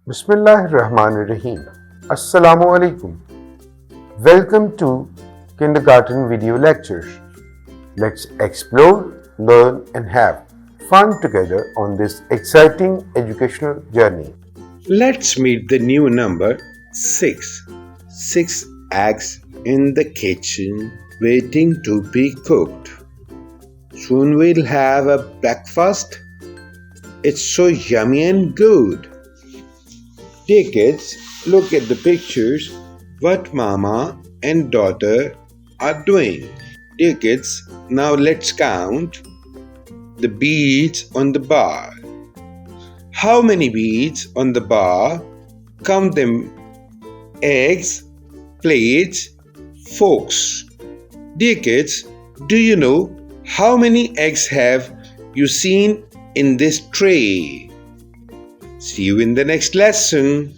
Bismillahirrahmanirrahim. Assalamu alaikum. Welcome to Kindergarten Video Lectures. Let's explore, learn, and have fun together on this exciting educational journey. Let's meet the new number 6. 6 eggs in the kitchen waiting to be cooked. Soon we'll have a breakfast. It's so yummy and good. Dear kids, look at the pictures what mama and daughter are doing. Dear kids, now let's count the beads on the bar. How many beads on the bar? Count them. Eggs, plates, forks. Dear kids, do you know how many eggs have you seen in this tray? See you in the next lesson.